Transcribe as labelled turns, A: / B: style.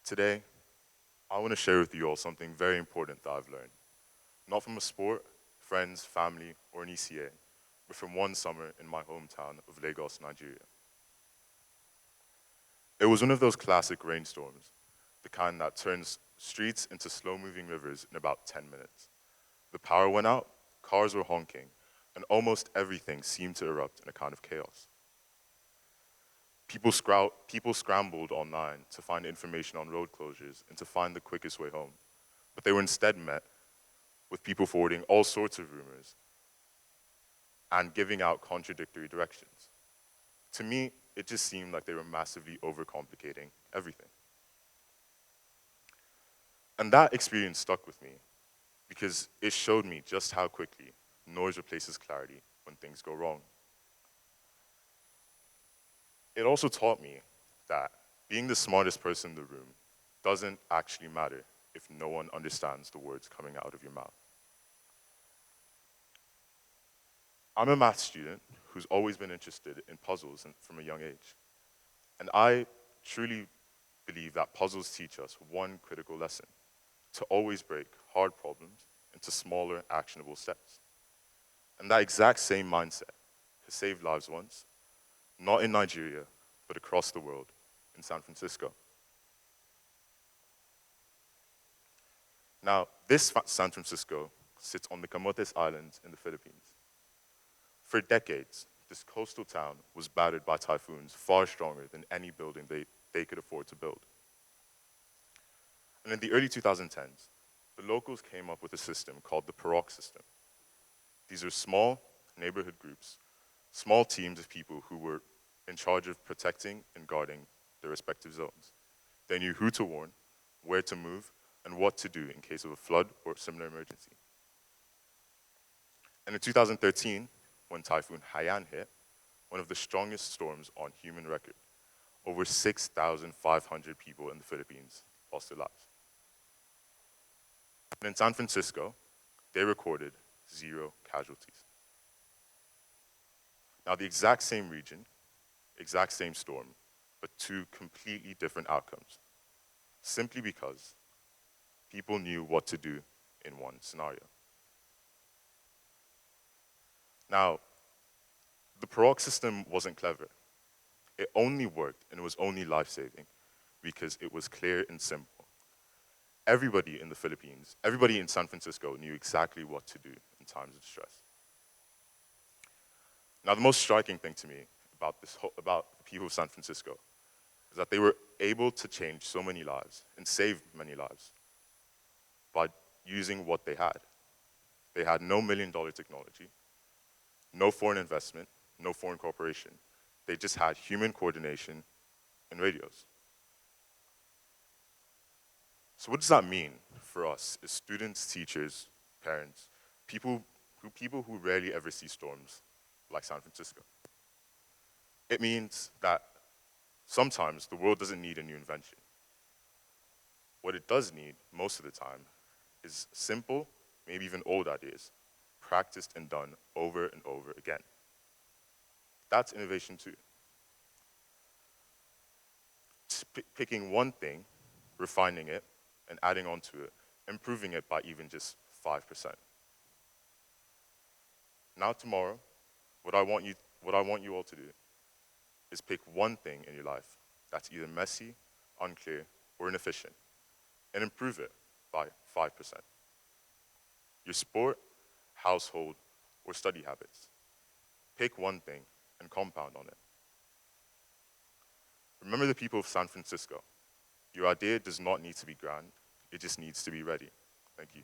A: Today, I want to share with you all something very important that I've learned. Not from a sport, friends, family, or an ECA, but from one summer in my hometown of Lagos, Nigeria. It was one of those classic rainstorms, the kind that turns streets into slow-moving rivers in about 10 minutes. The power went out, cars were honking, and almost everything seemed to erupt in a kind of chaos. People scrambled online to find information on road closures and to find the quickest way home, but they were instead met with people forwarding all sorts of rumors and giving out contradictory directions. To me, it just seemed like they were massively overcomplicating everything. And that experience stuck with me because it showed me just how quickly noise replaces clarity when things go wrong. It also taught me that being the smartest person in the room doesn't actually matter if no one understands the words coming out of your mouth. I'm a math student who's always been interested in puzzles from a young age. And I truly believe that puzzles teach us one critical lesson: to always break hard problems into smaller, actionable steps. And that exact same mindset has saved lives once, not in Nigeria, but across the world, in San Francisco. Now, San Francisco sits on the Camotes Islands in the Philippines. For decades, this coastal town was battered by typhoons far stronger than any building they could afford to build. And in the early 2010s, the locals came up with a system called the Paroq system. These are small neighborhood groups, small teams of people who were in charge of protecting and guarding their respective zones. They knew who to warn, where to move, and what to do in case of a flood or similar emergency. And in 2013, when Typhoon Haiyan hit, one of the strongest storms on human record, over 6,500 people in the Philippines lost their lives. And in San Francisco, they recorded 0 casualties. Now, the exact same region, exact same storm, but 2 completely different outcomes, simply because people knew what to do in one scenario. Now, the Paroq system wasn't clever. It only worked and it was only life-saving because it was clear and simple. Everybody in the Philippines, everybody in San Francisco knew exactly what to do in times of stress. Now, the most striking thing to me about the people of San Francisco is that they were able to change so many lives and save many lives by using what they had. They had no million-dollar technology, no foreign investment, no foreign corporation. They just had human coordination and radios. So what does that mean for us as students, teachers, parents, people who rarely ever see storms like San Francisco? It means that sometimes the world doesn't need a new invention. What it does need, most of the time, is simple, maybe even old ideas, practiced and done over and over again. That's innovation too. Picking one thing, refining it, and adding on to it, improving it by even just 5%. Now tomorrow, what I want you all to do is pick one thing in your life that's either messy, unclear, or inefficient, and improve it by 5%. Your sport, household, or study habits. Pick one thing and compound on it. Remember the people of San Francisco. Your idea does not need to be grand, it just needs to be ready. Thank you.